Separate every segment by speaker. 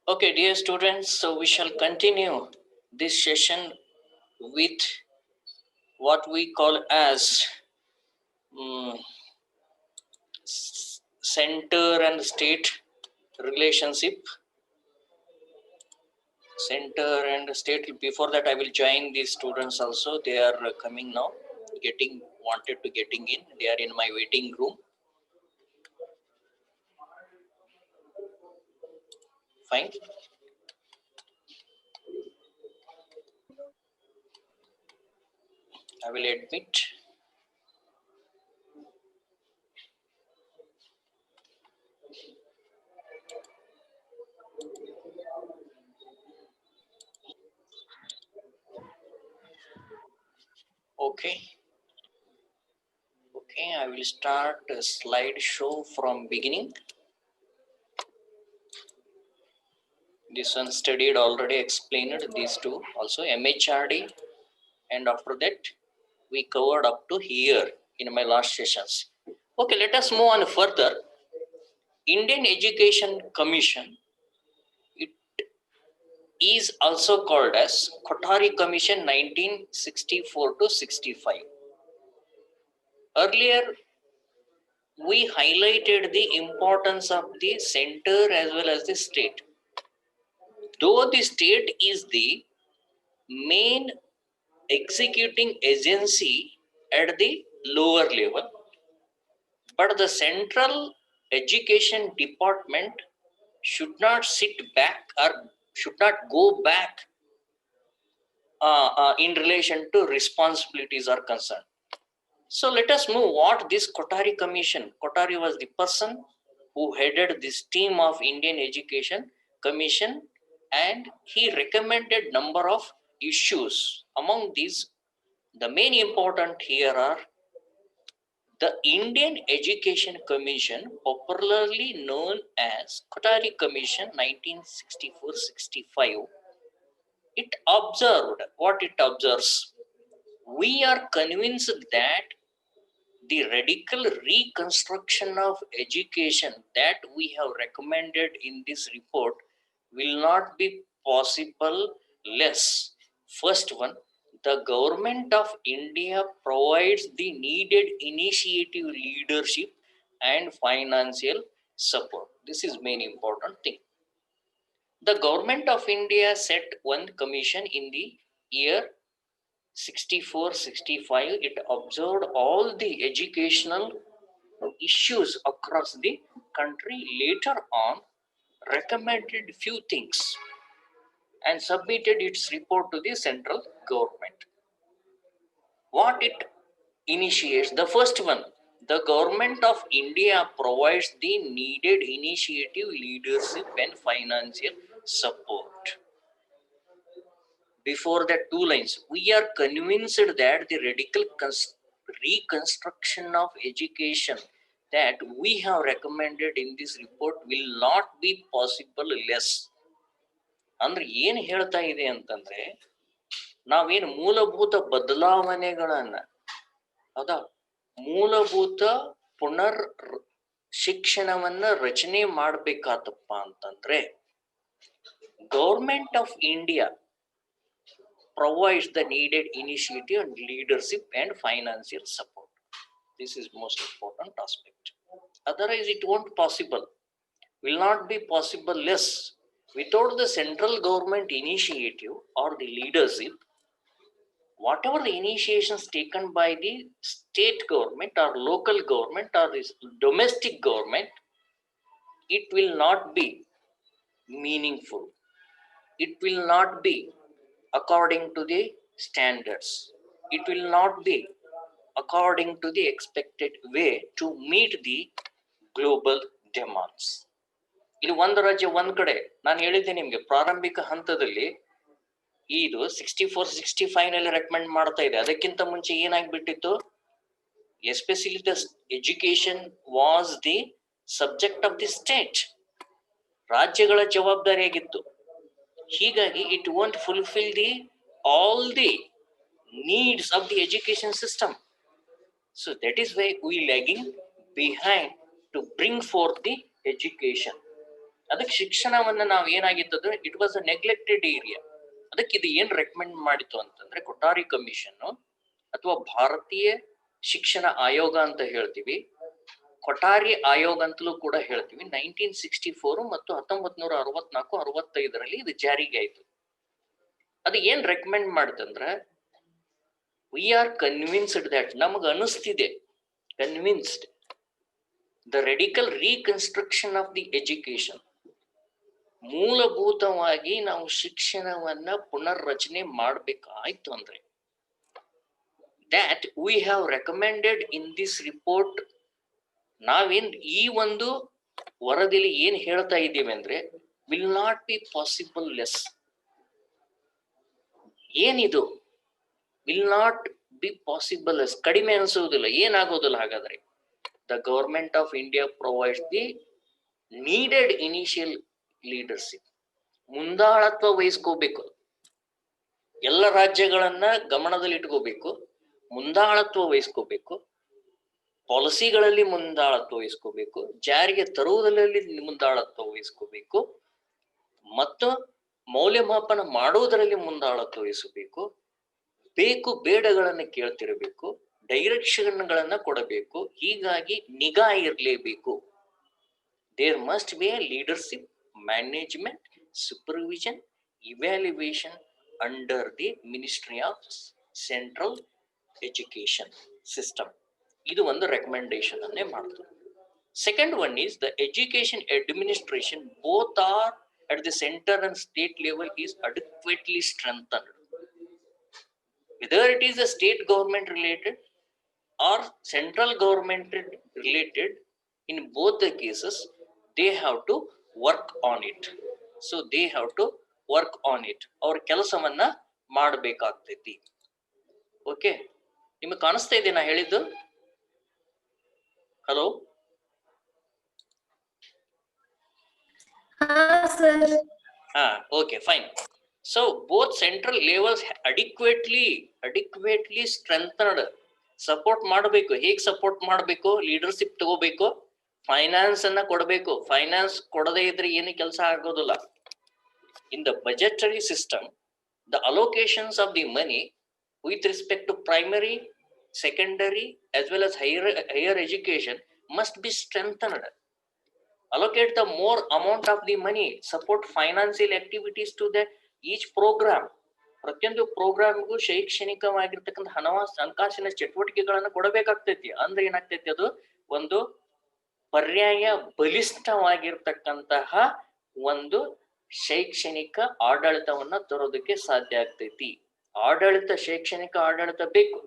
Speaker 1: Okay, dear students, so we shall continue this session with what we call as mm, center and state relationship. Center and state. Before that, I will join these students also. They are coming now, wanted to getting in. They are in my waiting room. Fine. I will admit. Okay. Okay, I will start a slideshow from beginning. This one studied already, explained these two also MHRD, and after that we covered up to here in my last sessions. Okay, let us move on further. Indian Education Commission, it is also called as Kothari Commission 1964 to 65. Earlier we highlighted the importance of the center as well as the state. Though the state is the main executing agency at the lower level, but the central education department should not sit back or should not go back in relation to responsibilities are concerned. So let us move what this Kothari Commission. Kothari was the person who headed this team of Indian Education Commission, and he recommended number of issues. Among these, the main important here are the Indian Education Commission, popularly known as Kothari Commission 1964-65, it observed what it observes. We are convinced that the radical reconstruction of education that we have recommended in this report will not be possible less. First one, the government of India provides the needed initiative, leadership, and financial support. This is main important thing. The government of India set one commission in the year 64-65. It observed all the educational issues across the country. Later on, recommended few things and submitted its report to the central government. What it initiates, the first one, the government of India provides the needed initiative, leadership, and financial support. Before that, two lines, we are convinced that the radical reconstruction of education that we have recommended in this report will not be possible less. ಅಂದ್ರೆ ಏನ್ ಹೇಳ್ತಾ ಇದೆ ಅಂತಂದ್ರೆ, ನಾವೇನು ಮೂಲಭೂತ ಬದಲಾವಣೆಗಳನ್ನ ಹೌದಾ, ಮೂಲಭೂತ ಪುನರ್ ಶಿಕ್ಷಣವನ್ನ ರಚನೆ ಮಾಡ್ಬೇಕಾತಪ್ಪ ಅಂತಂದ್ರೆ government of India provides the needed initiative and leadership and financial support. This is most important aspect. Otherwise, it won't possible. Will not be possible less. Without the central government initiative or the leadership, whatever the initiations taken by the state government or local government or this domestic government, it will not be meaningful. It will not be according to the standards. It will not be according to the expected way to meet the global demands. ಇಲ್ಲಿ ಒಂದು ರಾಜ್ಯ ಒಂದ್ ಕಡೆ ನಾನು ಹೇಳಿದ್ದೆ ನಿಮ್ಗೆ ಪ್ರಾರಂಭಿಕ ಹಂತದಲ್ಲಿ ಇದು 64-65 ನಲ್ಲಿ ರೆಕಮೆಂಡ್ ಮಾಡ್ತಾ ಇದೆ. ಅದಕ್ಕಿಂತ ಮುಂಚೆ ಏನಾಗ್ಬಿಟ್ಟಿತ್ತು, especially the education was the subject of the state, ರಾಜ್ಯಗಳ ಜವಾಬ್ದಾರಿಯಾಗಿತ್ತು. ಹೀಗಾಗಿ it won't fulfil the all the needs of the education system. So that is why we lagging behind to bring forth the education. ಅದಕ್ಕೆ ಶಿಕ್ಷಣವನ್ನ ನಾವು ಏನಾಗಿತ್ತಂದ್ರೆ it was a neglected area. ಅದಕ್ಕೆ ಇದು ಏನ್ ರೆಕಮೆಂಡ್ ಮಾಡಿತ್ತು ಅಂತಂದ್ರೆ ಕೊಠಾರಿ ಕಮಿಷನ್ ಅಥವಾ ಭಾರತೀಯ ಶಿಕ್ಷಣ ಆಯೋಗ ಅಂತ ಹೇಳ್ತೀವಿ, ಕೊಠಾರಿ ಆಯೋಗ ಅಂತಲೂ ಕೂಡ ಹೇಳ್ತೀವಿ. 1964 ಮತ್ತು 1964-65 ಇದು ಜಾರಿಗೆ ಆಯ್ತು. ಅದು ಏನ್ ರೆಕಮೆಂಡ್ ಮಾಡುತ್ತಂದ್ರ ವಿ ಆರ್ ಕನ್ವಿನ್ಸ್ಡ್ ದಟ್, ನಮಗ ಅನಿಸ್ತಿದೆ, convinced the radical reconstruction of the education, ಮೂಲಭೂತವಾಗಿ ನಾವು ಶಿಕ್ಷಣವನ್ನ ಪುನರ್ರಚನೆ ಮಾಡಬೇಕಾಯ್ತು ಅಂದ್ರೆ that we have recommended in this report. ನಾವೇನ್ ಈ ಒಂದು ವರದಿಲಿ ಏನ್ ಹೇಳ್ತಾ ಇದ್ದೀವಿ ಅಂದ್ರೆ will not be possible less. ಏನಿದು will not be possible less, ಕಡಿಮೆ ಅನಿಸುವುದಿಲ್ಲ, ಏನಾಗೋದಿಲ್ಲ. ಹಾಗಾದ್ರೆ the government of India provides the needed initial leadership. ಮುಂದಾಳತ್ವ ವಹಿಸ್ಕೋಬೇಕು, ಎಲ್ಲ ರಾಜ್ಯಗಳನ್ನ ಗಮನದಲ್ಲಿ ಇಟ್ಕೋಬೇಕು, ಮುಂದಾಳತ್ವ ವಹಿಸ್ಕೋಬೇಕು, ಪಾಲಿಸಿಗಳಲ್ಲಿ ಮುಂದಾಳತ್ವ ವಹಿಸ್ಕೋಬೇಕು, ಜಾರಿಗೆ ತರುವುದರಲ್ಲಿ ಮುಂದಾಳತ್ವ ವಹಿಸ್ಕೋಬೇಕು, ಮತ್ತು ಮೌಲ್ಯಮಾಪನ ಮಾಡುವುದರಲ್ಲಿ ಮುಂದಾಳತ್ವ ವಹಿಸಬೇಕು, ಬೇಕು ಬೇಡಗಳನ್ನು ಕೇಳ್ತಿರಬೇಕು, ಡೈರೆಕ್ಷನ್ಗಳನ್ನ ಕೊಡಬೇಕು. ಹೀಗಾಗಿ ನಿಗಾ ಇರಲೇಬೇಕು. There must be a leadership, management, supervision, evaluation under the ministry of central education system. ಇದು ಒಂದು ರೆಕಮೆಂಡೇಶನ್ ಅನ್ನೇ ಮಾಡ್ತಾರೆ. Second one is the education administration, both are at the center and state level, is adequately strengthened. Whether it is a state government related or central government related, in both the cases they have to work on it. So they have to work on it. ಅವ್ರ ಕೆಲಸವನ್ನ ಮಾಡಬೇಕಾಗ್ತೈತಿ. Okay, ನಿಮಗೆ ಕಾಣಿಸ್ತಾ ಇದೆ ನಾ ಹೇಳಿದ್ದು? Hello? Okay, fine. So both central levels adequately strengthened. Support ಮಾಡಬೇಕು. ಹೇಗೆ support ಮಾಡಬೇಕು? ಲೀಡರ್ಶಿಪ್ ತಗೋಬೇಕು, ಫೈನಾನ್ಸ್ ಅನ್ನ ಕೊಡಬೇಕು. ಫೈನಾನ್ಸ್ ಕೊಡದೇ ಇದ್ರೆ ಏನು ಕೆಲಸ ಆಗೋದಿಲ್ಲ. In the budgetary system, the allocations of the money with respect to primary, secondary as well as higher education must be strengthened. Allocate the more amount of the money, support financial activities to the each program. ಪ್ರತಿಯೊಂದು ಪ್ರೋಗ್ರಾಮ್ಗೂ ಶೈಕ್ಷಣಿಕವಾಗಿರ್ತಕ್ಕಂಥ ಹಣಕಾಸಿನ ಚಟುವಟಿಕೆಗಳನ್ನು ಕೊಡಬೇಕಾಗ್ತೈತಿ. ಅಂದ್ರೆ ಏನಾಗ್ತೈತಿ, ಅದು ಒಂದು ಪರ್ಯಾಯ ಬಲಿಷ್ಠವಾಗಿರ್ತಕ್ಕಂತಹ ಒಂದು ಶೈಕ್ಷಣಿಕ ಆಡಳಿತವನ್ನ ತರೋದಕ್ಕೆ ಸಾಧ್ಯ ಆಗ್ತೈತಿ. ಆಡಳಿತ, ಶೈಕ್ಷಣಿಕ ಆಡಳಿತ ಬೇಕು.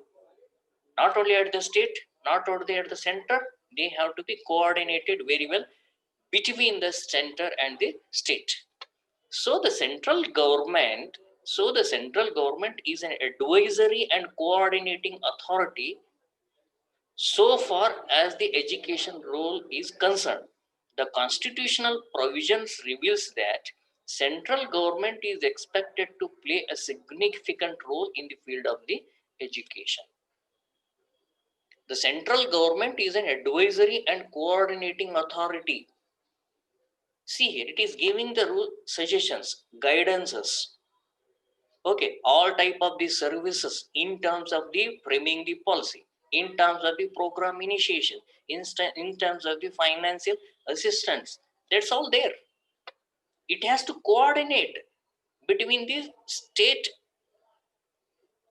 Speaker 1: Not only at the state, not only at the centre, they have to be coordinated very well between the center and the state. So the central government is an advisory and coordinating authority so far as the education role is concerned. The constitutional provisions reveals that central government is expected to play a significant role in the field of the education. The central government is an advisory and coordinating authority. See here, it is giving the rule, suggestions, guidances, okay, all type of the services in terms of the framing the policy, in terms of the program initiation, in terms of the financial assistance. That's all there. It has to coordinate between the state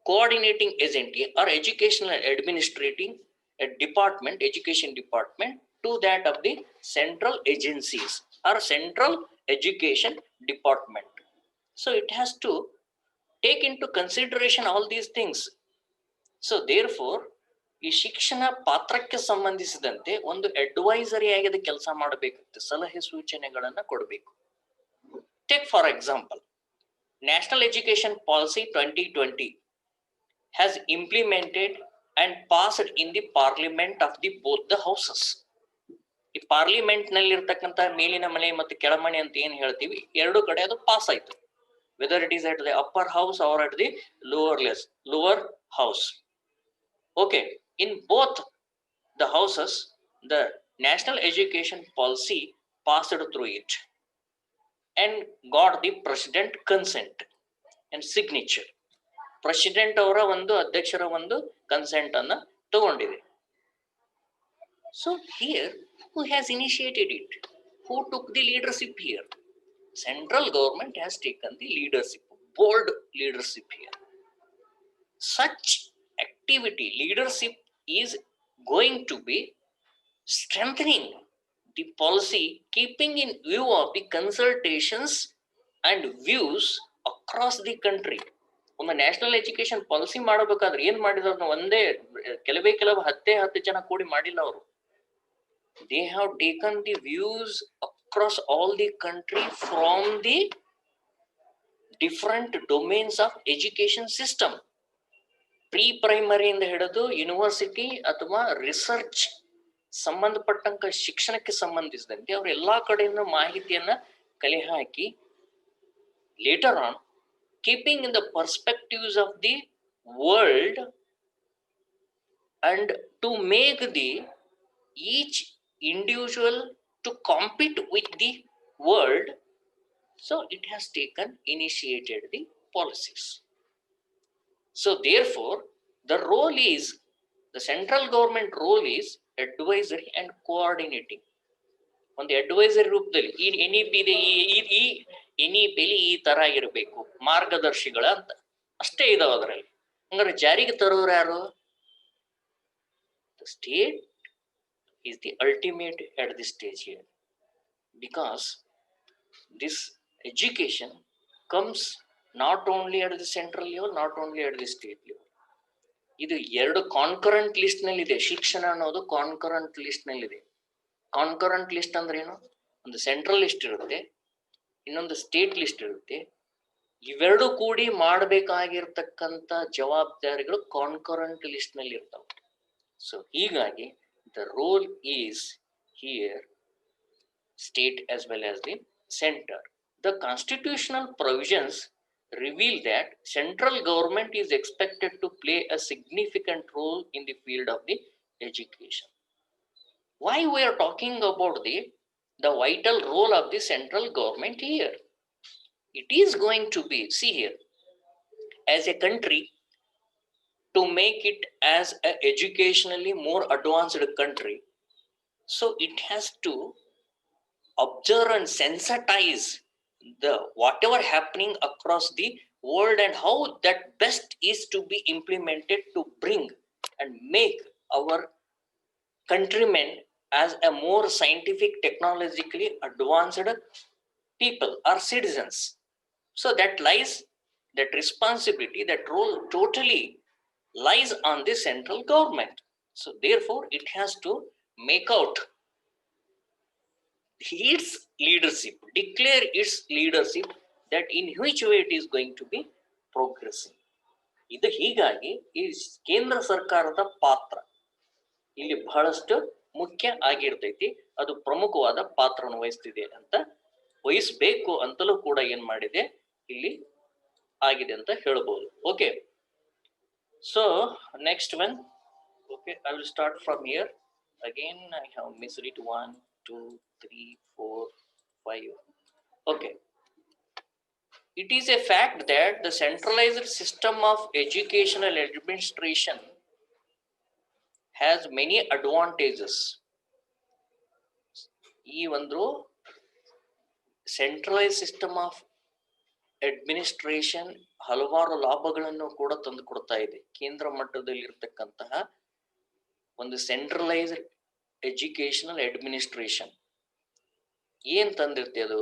Speaker 1: coordinating agency or educational administrating department, education department, to that of the central agencies or central education department. So it has to take into consideration all these things. So therefore ಈ ಶಿಕ್ಷಣ ಪಾತ್ರಕ್ಕೆ ಸಂಬಂಧಿಸಿದಂತೆ ಒಂದು advisory ಆಗಿ ಕೆಲಸ ಮಾಡಬೇಕಾಗುತ್ತೆ, ಸಲಹೆ ಸೂಚನೆಗಳನ್ನ ಕೊಡಬೇಕು. Take for example, national education policy 2020 has implemented and passed in the parliament of the both the houses. ಈ ಪಾರ್ಲಿಮೆಂಟ್ ನಲ್ಲಿ ಇರ್ತಕ್ಕಂಥ ಮೇಲಿನ ಮನೆ ಮತ್ತು ಕೆಳಮನೆ ಅಂತ ಏನ್ ಹೇಳ್ತೀವಿ, ಎರಡು ಕಡೆ ಅದು ಪಾಸ್ ಆಯ್ತು. Whether it is at the upper house or at the lower house. Okay, in both the houses the national education policy passed through it. and got the president consent and signature. President ಅವರ ಒಂದು ಅಧ್ಯಕ್ಷರ ಒಂದು consent ಅನ್ನ ತಗೊಂಡಿದೆ. So here who has initiated it? Who took the leadership here? Central government has taken the leadership, bold leadership here. Such activity, leadership is going to be strengthening the policy, keeping in view of the consultations and views across the country. ಒಂದು national education policy ಮಾಡಬೇಕಾದ್ರೆ ಏನ್ ಮಾಡಿದ್ರು? ಒಂದೇ ಕೆಲವೇ ಹತ್ತು ಜನ ಕೂಡಿ ಮಾಡಿಲ್ಲ ಅವರು. They have taken the views across all the country from the different domains of education system. Pre primary ಇಂದ ಹಿಡಿದು ಯೂನಿವರ್ಸಿಟಿ ಅಥವಾ ರಿಸರ್ಚ್ ಸಂಬಂಧಪಟ್ಟಂತ ಶಿಕ್ಷಣಕ್ಕೆ ಸಂಬಂಧಿಸಿದಂತೆ ಅವ್ರ ಎಲ್ಲಾ ಕಡೆಯಿಂದ ಮಾಹಿತಿಯನ್ನ ಕಲೆ ಹಾಕಿ, later on keeping in the perspectives of the world and to make the each individual to compete with the world, so it has taken initiated the policies. So therefore the role is, the central government role is advisory and coordinating. ಒಂದು advisory ರೂಪದಲ್ಲಿ ಈ N E P ಇದೆ, ಈ N E ಪಿಲಿ ಈ ತರ ಇರಬೇಕು ಮಾರ್ಗದರ್ಶಿಗಳ ಅಂತ ಅಷ್ಟೇ ಇದಾವ ಅದರಲ್ಲಿ. ಹಂಗಾರೆ ಜಾರಿಗೆ ತರೋರು ಯಾರು? The state is the ultimate at this stage here, because this education comes not only at the central level, not only at the state level. ಇದು ಎರಡು ಕಾನ್ಕರೆಂಟ್ ಲಿಸ್ಟ್ ನಲ್ಲಿ ಇದೆ. ಶಿಕ್ಷಣ ಅನ್ನೋದು ಕಾನ್ಕರೆಂಟ್ ಲಿಸ್ಟ್ ನಲ್ಲಿ ಇದೆ. ಕಾನ್ಕರೆಂಟ್ ಲಿಸ್ಟ್ ಅಂದ್ರೆ ಏನು? ಒಂದು ಸೆಂಟ್ರಲ್ ಲಿಸ್ಟ್ ಇರುತ್ತೆ, ಇನ್ನೊಂದು ಸ್ಟೇಟ್ ಲಿಸ್ಟ್ ಇರುತ್ತೆ. ಇವೆರಡು ಕೂಡಿ ಮಾಡಬೇಕಾಗಿರ್ತಕ್ಕಂಥ ಜವಾಬ್ದಾರಿಗಳು ಕಾನ್ಕರೆಂಟ್ ಲಿಸ್ಟ್ ನಲ್ಲಿ ಇರ್ತಾವೆ. ಸೊ ಹೀಗಾಗಿ the role is here state as well as the center. The constitutional provisions reveal that central government is expected to play a significant role in the field of the education. Why we are talking about the vital role of the central government here? It is going to be, see here, as a country, to make it as a educationally more advanced country, so it has to observe and sensitize the whatever happening across the world and how that best is to be implemented to bring and make our countrymen as a more scientific, technologically advanced people or citizens. So that lies, that responsibility, that role totally lies on the central government. So therefore it has to make out its leadership, declare its leadership, that in which way it is going to be progressing. ಇದು ಹೀಗಾಗಿ ಈ ಕೇಂದ್ರ ಸರ್ಕಾರದ ಪಾತ್ರ ಇಲ್ಲಿ ಬಹಳಷ್ಟು ಮುಖ್ಯ ಆಗಿರ್ತೈತಿ. ಅದು ಪ್ರಮುಖವಾದ ಪಾತ್ರವನ್ನು ವಹಿಸ್ತಿದೆ ಅಂತ, ವಹಿಸ್ಬೇಕು ಅಂತಲೂ ಕೂಡ ಏನ್ ಮಾಡಿದೆ ಇಲ್ಲಿ ಆಗಿದೆ ಅಂತ ಹೇಳ್ಬೋದು. Okay, so next one. Okay, I will start from here. Again I have missed it 1 2 3 4 5. Okay, it is a fact that the centralized system of educational administration has many advantages. ಈ ಒಂದು ಸೆಂಟ್ರಲೈಸ್ ಸಿಸ್ಟಮ್ ಆಫ್ ಅಡ್ಮಿನಿಸ್ಟ್ರೇಷನ್ ಹಲವಾರು ಲಾಭಗಳನ್ನು ಕೂಡ ತಂದು ಕೊಡ್ತಾ ಇದೆ. ಕೇಂದ್ರ ಮಟ್ಟದಲ್ಲಿ ಇರತಕ್ಕಂತಹ ಒಂದು ಸೆಂಟ್ರಲೈಸ್ಡ್ ಎಜುಕೇಶನಲ್ ಅಡ್ಮಿನಿಸ್ಟ್ರೇಷನ್ ಏನ್ ತಂದಿರ್ತಿ ಅದು?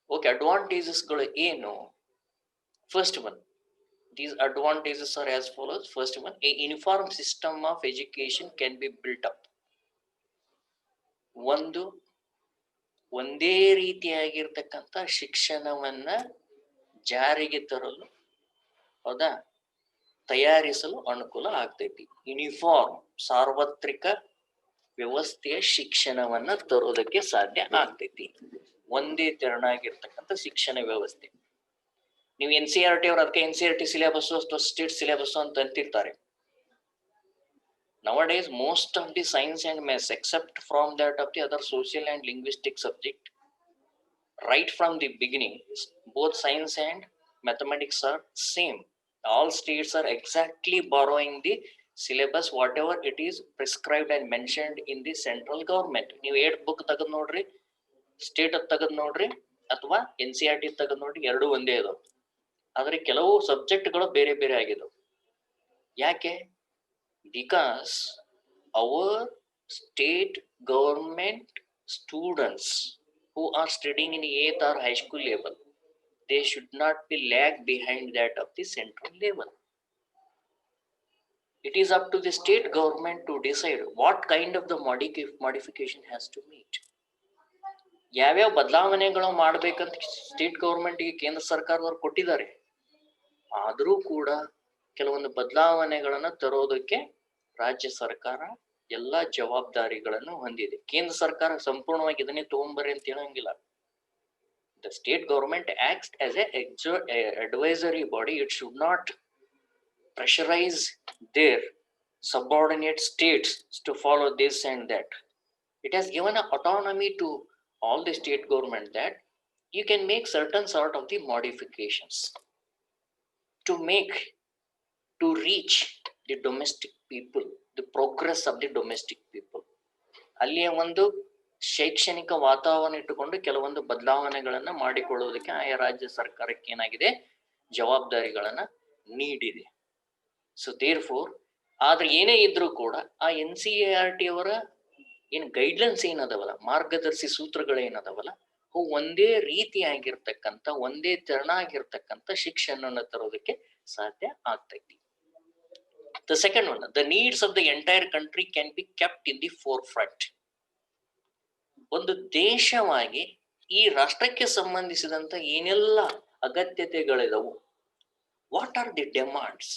Speaker 1: ಓಕೆ, ಅಡ್ವಾಂಟೇಜಸ್ಗಳು ಏನು? First one, these advantages are as follows. First one, a uniform system of education can be built up. ಒಂದೇ ರೀತಿಯಾಗಿರ್ತಕ್ಕಂಥ ಶಿಕ್ಷಣವನ್ನ ಜಾರಿಗೆ ತರಲು, ಹೌದಾ, ತಯಾರಿಸಲು ಅನುಕೂಲ ಆಗ್ತೈತಿ. ಯೂನಿಫಾರ್ಮ್ ಸಾರ್ವತ್ರಿಕ ವ್ಯವಸ್ಥೆಯ ಶಿಕ್ಷಣವನ್ನ ತರೋದಕ್ಕೆ ಸಾಧ್ಯ ಆಗ್ತೈತಿ. ಒಂದೇ ತೆರನಾಗಿರ್ತಕ್ಕಂಥ ಶಿಕ್ಷಣ ವ್ಯವಸ್ಥೆ. ನೀವು NCERT ಅವ್ರು ಅದಕ್ಕೆ NCERT ಸಿಲೆಬಸ್ ಅಥವಾ ಸ್ಟೇಟ್ ಸಿಲೆಬಸ್ ಅಂತ ಅಂತಿರ್ತಾರೆ. Nowadays most of the science and maths, except from that of the other social and linguistic subject, right from the beginning, both science and mathematics are same. All states are exactly borrowing the syllabus whatever it is prescribed and mentioned in the central government. ನೀವು 8 book ತೆಗೆದು ನೋಡ್ರಿ, state ತೆಗೆದು ನೋಡ್ರಿ, ಅಥವಾ NCERT ತೆಗೆದು ನೋಡ್ರಿ, ಎರಡು ಒಂದೇ ಇದಾವೆ. ಆದರೆ ಕೆಲವು ಸಬ್ಜೆಕ್ಟ್ಗಳು ಬೇರೆ ಬೇರೆ ಆಗಿದಾವೆ. ಯಾಕೆ? Because our state government students who are studying in 8th or high school level, they should not be lag behind that of the central level. It is up to the state government to decide what kind of the modification has to meet. ಯಾವ್ಯಾವ ಬದಲಾವಣೆಗಳು ಮಾಡಬೇಕಂತ state ಗೌರ್ಮೆಂಟ್ಗೆ ಕೇಂದ್ರ ಸರ್ಕಾರದವ್ರು ಕೊಟ್ಟಿದ್ದಾರೆ. ಆದರೂ ಕೂಡ ಕೆಲವೊಂದು ಬದಲಾವಣೆಗಳನ್ನು ತರೋದಕ್ಕೆ ರಾಜ್ಯ ಸರ್ಕಾರ ಎಲ್ಲ ಜವಾಬ್ದಾರಿಗಳನ್ನು ಹೊಂದಿದೆ. ಕೇಂದ್ರ ಸರ್ಕಾರ ಸಂಪೂರ್ಣವಾಗಿ ಇದನ್ನೇ ತಗೊಂಬರ್ರಿ ಅಂತ ಹೇಳಂಗಿಲ್ಲ. The state government acts as a advisory body. It should not pressurize their subordinate states to follow this and that. It has given an autonomy to all the state government that you can make certain sort of the modifications to reach the domestic people, the progress of the domestic people. ಅಲ್ಲಿಯ ಒಂದು ಶೈಕ್ಷಣಿಕ ವಾತಾವರಣ ಇಟ್ಟುಕೊಂಡು ಕೆಲವೊಂದು ಬದಲಾವಣೆಗಳನ್ನ ಮಾಡಿಕೊಳ್ಳುವುದಕ್ಕೆ ಆಯಾ ರಾಜ್ಯ ಸರ್ಕಾರಕ್ಕೆ ಏನಾಗಿದೆ, ಜವಾಬ್ದಾರಿಗಳನ್ನ ನೀಡಿದೆ. ಸೊ ದೇರ್ಫೋರ್, ಆದ್ರೆ ಏನೇ ಇದ್ರೂ ಕೂಡ ಆ NCERT ಅವರ ಏನ್ ಗೈಡ್ಲೈನ್ಸ್ ಏನದವಲ್ಲ, ಮಾರ್ಗದರ್ಶಿ ಸೂತ್ರಗಳೇನದವಲ್ಲ, ಅವು ಒಂದೇ ರೀತಿಯಾಗಿರ್ತಕ್ಕಂಥ, ಒಂದೇ ತೆರನಾಗಿರ್ತಕ್ಕಂಥ ಶಿಕ್ಷಣವನ್ನು ತರೋದಕ್ಕೆ ಸಾಧ್ಯ ಆಗ್ತೈತಿ. The second one, the needs of the entire country can be kept in the forefront. ಒಂದು ದೇಶವಾಗಿ ಈ ರಾಷ್ಟ್ರಕ್ಕೆ ಸಂಬಂಧಿಸಿದಂತ ಏನೆಲ್ಲ ಅಗತ್ಯತೆಗಳಿದವು, what are the demands,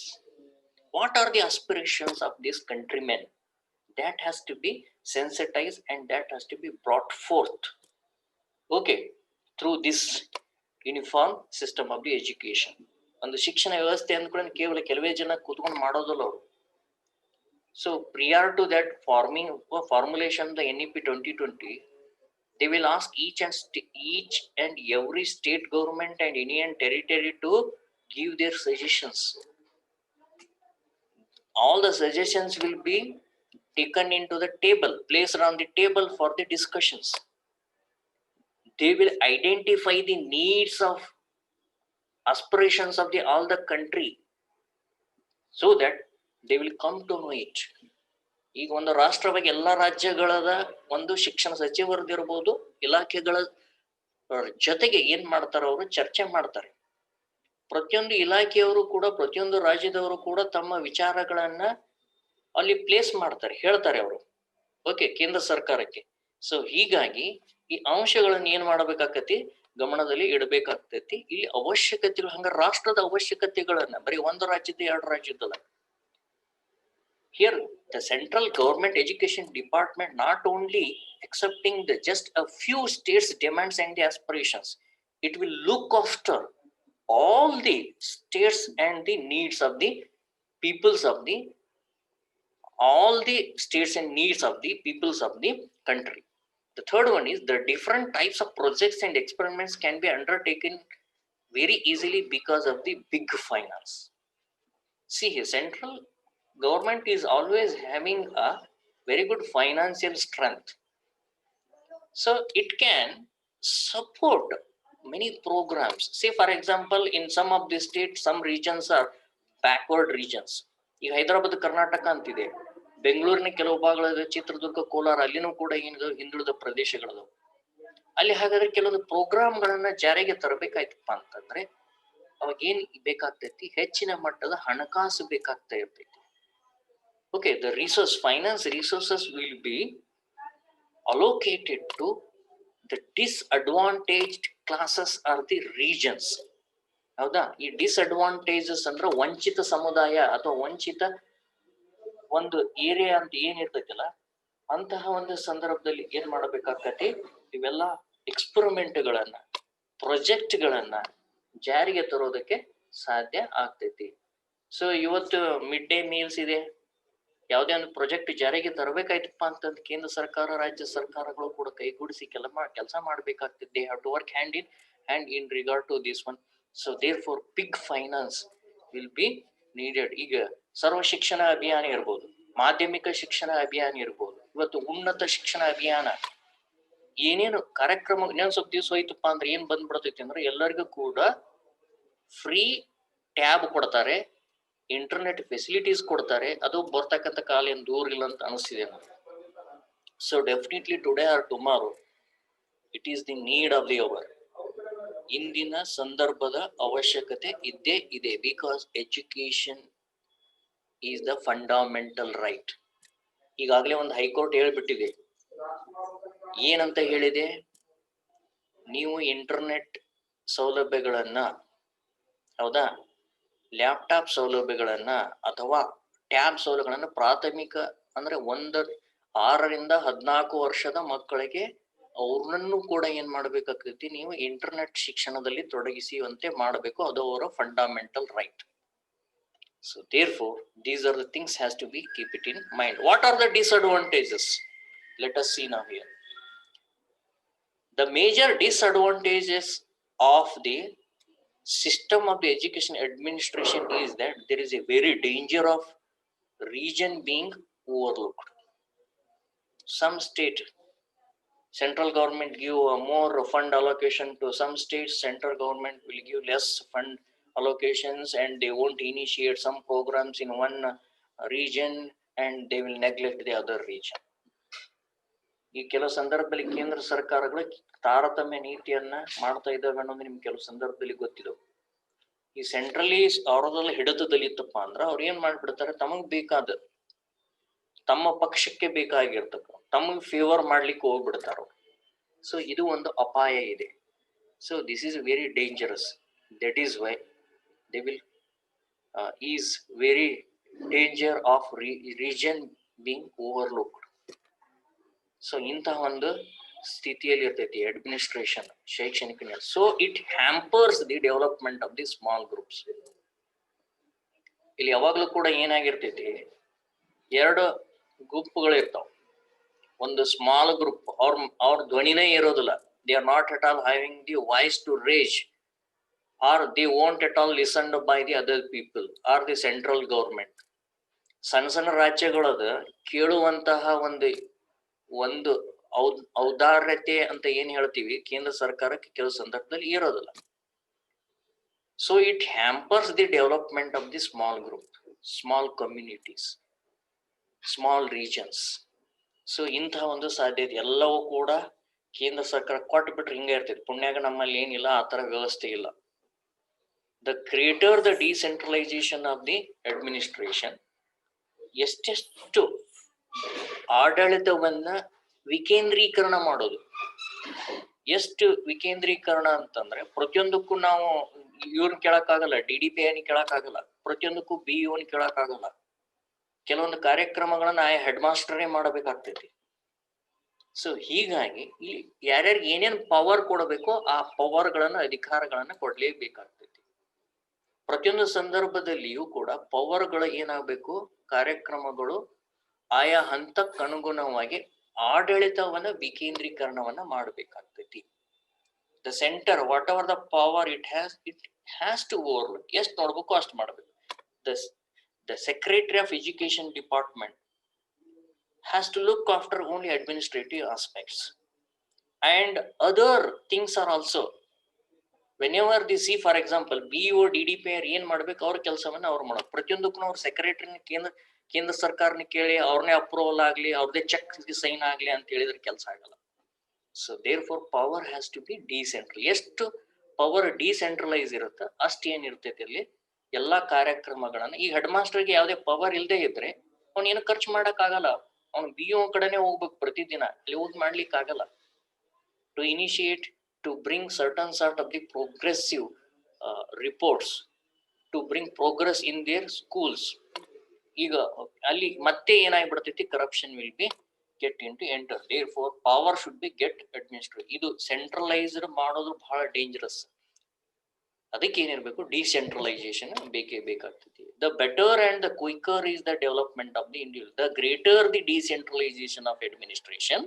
Speaker 1: what are the aspirations of these countrymen, that has to be sensitized and that has to be brought forth, okay, through this uniform system of the education. ಒಂದು ಶಿಕ್ಷಣ ವ್ಯವಸ್ಥೆ ಅಂದ್ಕೊಂಡು ಕೇವಲ ಕೆಲವೇ ಜನ ಕೂತ್ಕೊಂಡು ಮಾಡೋದಲ್ಲ ಅವರು. So prior to that formulation of the NEP 2020, they will ask each and every state government and union territory to give their suggestions. All the suggestions will be taken into the table, placed on the table for the discussions. They will identify the needs of aspirations of all the country so that they will come to know it. ಈಗ ಒಂದು ರಾಷ್ಟ್ರವಾಗಿ ಎಲ್ಲ ರಾಜ್ಯಗಳದ ಒಂದು ಶಿಕ್ಷಣ ಸಚಿವರದಿರ್ಬೋದು, ಇಲಾಖೆಗಳ ಜೊತೆಗೆ ಏನ್ ಮಾಡ್ತಾರ, ಅವರು ಚರ್ಚೆ ಮಾಡ್ತಾರೆ. ಪ್ರತಿಯೊಂದು ಇಲಾಖೆಯವರು ಕೂಡ, ಪ್ರತಿಯೊಂದು ರಾಜ್ಯದವರು ಕೂಡ ತಮ್ಮ ವಿಚಾರಗಳನ್ನ ಅಲ್ಲಿ ಪ್ಲೇಸ್ ಮಾಡ್ತಾರೆ, ಹೇಳ್ತಾರೆ ಅವರು, ಓಕೆ, ಕೇಂದ್ರ ಸರ್ಕಾರಕ್ಕೆ. ಸೊ ಹೀಗಾಗಿ ಈ ಅಂಶಗಳನ್ನ ಏನ್ ಮಾಡ್ಬೇಕಾಕತಿ, ಗಮನದಲ್ಲಿ ಇಡಬೇಕಾಗ್ತೈತಿ. ಇಲ್ಲಿ ಅವಶ್ಯಕತೆಗಳು, ಹಂಗ ರಾಷ್ಟ್ರದ ಅವಶ್ಯಕತೆಗಳನ್ನ ಬರೀ ಒಂದು ರಾಜ್ಯದ ಎರಡು ರಾಜ್ಯದಲ್ಲ. Here the central government education department not only accepting the just a few states demands and the aspirations, it will look after all the states and the needs of the peoples of the all the states and needs of the peoples of the country. The third one is the different types of projects and experiments can be undertaken very easily because of the big finance. See here, central government is always having a very good financial strength, so it can support many programs. Say for example, in some of the states, some regions are backward regions. ಈಗ ಹೈದರಾಬಾದ್ ಕರ್ನಾಟಕ ಅಂತಿದೆ, ಬೆಂಗಳೂರಿನ ಕೆಲವು ಭಾಗಗಳಿದೆ, ಚಿತ್ರದುರ್ಗ, ಕೋಲಾರ, ಅಲ್ಲಿನೂ ಕೂಡ ಏನಿದೆ ಹಿಂದುಳಿದ ಪ್ರದೇಶಗಳದು. ಅಲ್ಲಿ ಹಾಗಾದ್ರೆ ಕೆಲವೊಂದು ಪ್ರೋಗ್ರಾಮ್ಗಳನ್ನ ಜಾರಿಗೆ ತರಬೇಕಾಯ್ತಪ್ಪ ಅಂತಂದ್ರೆ ಅವಾಗ ಏನ್ ಬೇಕಾಗ್ತೈತಿ, ಹೆಚ್ಚಿನ ಮಟ್ಟದ ಹಣಕಾಸು ಬೇಕಾಗ್ತಾ ಇರ್ತೈತಿ. Okay, the finance resources will be allocated to the disadvantaged classes or the regions. ಹೌದಾ? ಈ ಡಿಸ್ಅಡ್ವಾಂಟೇಜಸ್ ಅಂದ್ರೆ ವಂಚಿತ ಸಮುದಾಯ ಅಥವಾ ವಂಚಿತ ಒಂದು ಏರಿಯಾ ಅಂತ ಏನಿರ್ತೈತಿಲ್ಲ, ಅಂತಹ ಒಂದು ಸಂದರ್ಭದಲ್ಲಿ ಏನ್ ಮಾಡಬೇಕಾಗ್ತೈತಿ, ಇವೆಲ್ಲ ಎಕ್ಸ್ಪೆರಿಮೆಂಟ್ಗಳನ್ನ, ಪ್ರಾಜೆಕ್ಟ್ಗಳನ್ನ ಜಾರಿಗೆ ತರೋದಕ್ಕೆ ಸಾಧ್ಯ ಆಗ್ತೈತಿ. ಸೊ ಇವತ್ತು ಮಿಡ್ ಡೇ ಮೀಲ್ಸ್ ಇದೆ, ಯಾವುದೇ ಒಂದು ಪ್ರಾಜೆಕ್ಟ್ ಜಾರಿಗೆ ತರಬೇಕಾಯ್ತಪ್ಪ ಅಂತಂದ್ರೆ ಕೇಂದ್ರ ಸರ್ಕಾರ ರಾಜ್ಯ ಸರ್ಕಾರಗಳು ಕೂಡ ಕೈಗೂಡಿಸಿ ಕೆಲಸ ಮಾಡಬೇಕಾಗ್ತದೆ. They have to work hand in regard to this one. So therefore big finance will be needed. ಈಗ ಸರ್ವ ಶಿಕ್ಷಣ ಅಭಿಯಾನ ಇರ್ಬೋದು, ಮಾಧ್ಯಮಿಕ ಶಿಕ್ಷಣ ಅಭಿಯಾನ ಇರ್ಬೋದು, ಇವತ್ತು ಉನ್ನತ ಶಿಕ್ಷಣ ಅಭಿಯಾನ, ಏನೇನು ಕಾರ್ಯಕ್ರಮ ಇನ್ನೊಂದ್ ಸ್ವಲ್ಪ ದಿವಸ ಹೋಯ್ತಪ್ಪ ಅಂದ್ರೆ ಏನ್ ಬಂದ್ಬಿಡ್ತೈತಿ ಅಂದ್ರೆ ಎಲ್ಲರಿಗೂ ಕೂಡ ಫ್ರೀ ಟ್ಯಾಬ್ ಕೊಡ್ತಾರೆ, ಇಂಟರ್ನೆಟ್ ಫೆಸಿಲಿಟೀಸ್ ಕೊಡ್ತಾರೆ. ಅದು ಬರ್ತಕ್ಕಂಥ ಕಾಲ ಏನ್ ದೂರ ಇಲ್ಲ ಅಂತ ಅನಿಸ್ತಿದೆ ನನಗೆ. So definitely today or tomorrow it is the need of the hour. ಇಂದಿನ ಸಂದರ್ಭದ ಅವಶ್ಯಕತೆ ಇದ್ದೇ ಇದೆ. Because education is the fundamental right. ಈಗಾಗಲೇ ಒಂದು ಹೈಕೋರ್ಟ್ ಹೇಳ್ಬಿಟ್ಟಿದೆ. ಏನಂತ ಹೇಳಿದೆ? ನೀವು ಇಂಟರ್ನೆಟ್ ಸೌಲಭ್ಯಗಳನ್ನ, ಹೌದಾ, ಲ್ಯಾಪ್ಟಾಪ್ ಸೌಲಭ್ಯಗಳನ್ನ ಅಥವಾ ಟ್ಯಾಬ್ ಸೌಲಭ್ಯಗಳನ್ನ ಪ್ರಾಥಮಿಕ ಅಂದ್ರೆ 6 ರಿಂದ 14 ವರ್ಷದ ಮಕ್ಕಳಿಗೆ ಅವ್ರನ್ನೂ ಕೂಡ ಏನ್ ಮಾಡ್ಬೇಕಾಗ್ತೈತಿ, ನೀವು ಇಂಟರ್ನೆಟ್ ಶಿಕ್ಷಣದಲ್ಲಿ ತೊಡಗಿಸುವಂತೆ ಮಾಡಬೇಕು. ಅದು ಅವರ fundamental right. So therefore these are the things has to be keep it in mind. What are the disadvantages? Let us see now here. The major disadvantages of the system of the education administration is that there is a very danger of region being overlooked. Some state central government give more fund allocation to some states, central government will give less fund allocations, and they won't initiate some programs in one region and they will neglect the other region. ಈ ಕೆಲವು ಸಂದರ್ಭದಲ್ಲಿ ಕೇಂದ್ರ ಸರ್ಕಾರಗಳು ತಾರತಮ್ಯ ನೀತಿಯನ್ನ ಮಾಡ್ತಾ ಇದ್ದಾವೆ ಅನ್ನೋದು ನಿಮ್ಗೆ ಕೆಲವು ಸಂದರ್ಭದಲ್ಲಿ ಗೊತ್ತಿದ್ದವು. ಈ ಸೆಂಟ್ರಲಿ ಅವ್ರದೆಲ್ಲ ಹಿಡಿತದಲ್ಲಿ ಇತ್ತಪ್ಪ ಅಂದ್ರ ಅವ್ರು ಏನ್ ಮಾಡ್ಬಿಡ್ತಾರೆ, ತಮಗ್ ಬೇಕಾದ ತಮ್ಮ ಪಕ್ಷಕ್ಕೆ ಬೇಕಾಗಿರ್ತಕ್ಕ ತಮಗ್ ಫೇವರ್ ಮಾಡ್ಲಿಕ್ಕೆ ಹೋಗ್ಬಿಡ್ತಾರ. ಸೊ ಇದು ಒಂದು ಅಪಾಯ ಇದೆ. So this is very dangerous. That is why they will is very danger of region being overlooked. So ಇಂತಹ ಒಂದು ಸ್ಥಿತಿಯಲ್ಲಿ ಇರ್ತೈತಿ ಅಡ್ಮಿನಿಸ್ಟ್ರೇಷನ್ ಶೈಕ್ಷಣಿಕ. So it hampers the development of the small groups. ಇಲ್ಲಿ ಯಾವಾಗ್ಲೂ ಕೂಡ ಏನಾಗಿರ್ತೈತಿ, 2 ಗುಂಪುಗಳು ಇರ್ತಾವ. ಒಂದು ಸ್ಮಾಲ್ ಗ್ರೂಪ್, ಅವ್ರ ಧ್ವನಿನೇ ಇರೋದಿಲ್ಲ. They are not at all having the voice to raise, or they won't at all listened by the other people or the central government. ಸಣ್ಣ ಸಣ್ಣ ರಾಜ್ಯಗಳದ ಕೇಳುವಂತಹ ಒಂದು ಔದಾರ್ಯತೆ ಅಂತ ಏನ್ ಹೇಳ್ತೀವಿ, ಕೇಂದ್ರ ಸರ್ಕಾರಕ್ಕೆ ಕೆಲವು ಸಂದರ್ಭದಲ್ಲಿ ಇರೋದಿಲ್ಲ. So it hampers the development of the small group, small communities, small regions. So ಇಂತಹ ಒಂದು ಸಾಧ್ಯತೆ ಎಲ್ಲವೂ ಕೂಡ ಕೇಂದ್ರ ಸರ್ಕಾರ ಕೊಟ್ಟು ಬಿಟ್ರೆ ಹಿಂಗೆ ಇರ್ತೈತಿ. ಪುಣ್ಯಾಗ ನಮ್ಮಲ್ಲಿ ಏನಿಲ್ಲ, ಆ ತರ ವ್ಯವಸ್ಥೆ ಇಲ್ಲ. The greater the decentralisation of the administration, ಎಷ್ಟೆಷ್ಟು ಆಡಳಿತವನ್ನ ವಿಕೇಂದ್ರೀಕರಣ ಮಾಡೋದು. ಎಷ್ಟು ವಿಕೇಂದ್ರೀಕರಣ ಅಂತಂದ್ರೆ ಪ್ರತಿಯೊಂದಕ್ಕೂ ನಾವು ಇವ್ರನ್ನ ಕೇಳಕ್ಕಾಗಲ್ಲ, DDP ಕೇಳಕ್ಕಾಗಲ್ಲ, ಪ್ರತಿಯೊಂದಕ್ಕೂ BEO ಕೇಳಕ್ಕಾಗಲ್ಲ. ಕೆಲವೊಂದು ಕಾರ್ಯಕ್ರಮಗಳನ್ನ ಹೆಡ್ ಮಾಸ್ಟರೇ ಮಾಡಬೇಕಾಗ್ತೈತಿ. ಸೊ ಹೀಗಾಗಿ ಇಲ್ಲಿ ಯಾರ್ಯಾರಿಗೆ ಏನೇನು ಪವರ್ ಕೊಡಬೇಕೋ ಆ ಪವರ್ಗಳನ್ನ, ಅಧಿಕಾರಗಳನ್ನ ಕೊಡ್ಲೇಬೇಕಾಗ್ತೈತಿ. ಪ್ರತಿಯೊಂದು ಸಂದರ್ಭದಲ್ಲಿಯೂ ಕೂಡ ಪವರ್ಗಳು ಏನಾಗಬೇಕು, ಕಾರ್ಯಕ್ರಮಗಳು ಆಯಾ ಹಂತಕ್ಕನುಗುಣವಾಗಿ ಆಡಳಿತವನ್ನ ವಿಕೇಂದ್ರೀಕರಣವನ್ನ ಮಾಡಬೇಕಾಗ್ತೈತಿ. The centre whatever the power it has to overlook. ಎಷ್ಟು ನೋಡ್ಬೇಕು ಅಷ್ಟು ಮಾಡ್ಬೇಕು. The Secretary of Education Department has to look after only administrative aspects, and other things are also. Whenever they see, for example, BEO DDP ಏನ್ ಮಾಡ್ಬೇಕು, ಅವ್ರ ಕೆಲಸವನ್ನ ಅವ್ರು ಮಾಡೋದು. ಪ್ರತಿಯೊಂದಕ್ಕೂ ಅವ್ರ ಸೆಕ್ರೆಟರಿನ ಕೇಂದ್ರ ಸರ್ಕಾರನ ಕೇಳಿ ಅವ್ರನ್ನೇ ಅಪ್ರೂವಲ್ ಆಗ್ಲಿ, ಅವ್ರದೇ ಚೆಕ್ ಸೈನ್ ಆಗ್ಲಿ ಅಂತ ಹೇಳಿದ್ರೆ ಕೆಲಸ ಆಗಲ್ಲ. So therefore power has to be decentralized. ಎಷ್ಟು ಪವರ್ ಡಿಸೆಂಟ್ರಲೈಸ್ ಇರುತ್ತೆ ಅಷ್ಟು ಏನಿರ್ತೈತಿ ಅಲ್ಲಿ ಎಲ್ಲಾ ಕಾರ್ಯಕ್ರಮಗಳನ್ನ. ಈ ಹೆಡ್ ಮಾಸ್ಟರ್ಗೆ ಯಾವುದೇ ಪವರ್ ಇಲ್ಲದೆ ಇದ್ರೆ ಅವ್ನು ಏನು ಖರ್ಚು ಮಾಡಕ್ ಆಗಲ್ಲ. ಅವ್ನು BEO ಕಡೆನೆ ಹೋಗ್ಬೇಕು ಪ್ರತಿದಿನ, ಅಲ್ಲಿ ಹೋಗಿ ಮಾಡ್ಲಿಕ್ಕೆ ಆಗಲ್ಲ. To initiate, to bring certain sort of the progressive reports, to bring progress in their schools. ಈಗ ಅಲ್ಲಿ ಮತ್ತೆ ಏನಾಗ್ಬಿಡ್ತೈತಿ, corruption will be get in to enter. therefore power should be get administrate. ಇದು ಸೆಂಟ್ರಲೈಸ್ಡ್ ಮಾಡೋದು ಬಹಳ ಡೇಂಜರಸ್. ಅದಕ್ಕೆ ಏನಿರ್ಬೇಕು, decentralisation ಬೇಕೇ ಬೇಕಾಗ್ತೈತಿ. The better and the quicker is the development of the individual. The greater the decentralisation of administration,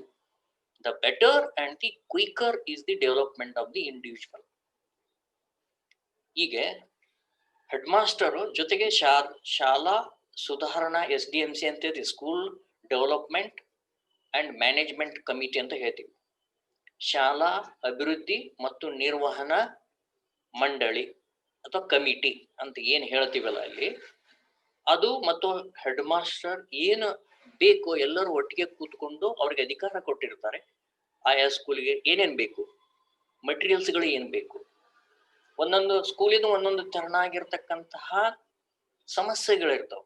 Speaker 1: the better and the quicker is the development of the individual. ಹೀಗೆ head master ಜೊತೆಗೆ ಶಾಲಾ ಸುಧಾರಣಾ SDMC ಅಂತ ಇದೆ, school development and management committee ಅಂತ ಹೇಳ್ತೀವಿ. ಶಾಲಾ ಅಭಿವೃದ್ಧಿ ಮತ್ತು ನಿರ್ವಹಣಾ ಮಂಡಳಿ ಅಥವಾ ಕಮಿಟಿ ಅಂತ ಏನ್ ಹೇಳ್ತೀವಲ್ಲ ಅಲ್ಲಿ, ಅದು ಮತ್ತು ಹೆಡ್ ಮಾಸ್ಟರ್ ಏನು ಬೇಕು ಎಲ್ಲರೂ ಒಟ್ಟಿಗೆ ಕೂತ್ಕೊಂಡು ಅವ್ರಿಗೆ ಅಧಿಕಾರ ಕೊಟ್ಟಿರ್ತಾರೆ. ಆಯಾ ಸ್ಕೂಲಿಗೆ ಏನೇನ್ ಬೇಕು, ಮಟೀರಿಯಲ್ಸ್ಗಳು ಏನ್ ಬೇಕು, ಒಂದೊಂದು ಸ್ಕೂಲಿನ ಒಂದೊಂದು ತೆರನಾಗಿರ್ತಕ್ಕಂತಹ ಸಮಸ್ಯೆಗಳಿರ್ತಾವ.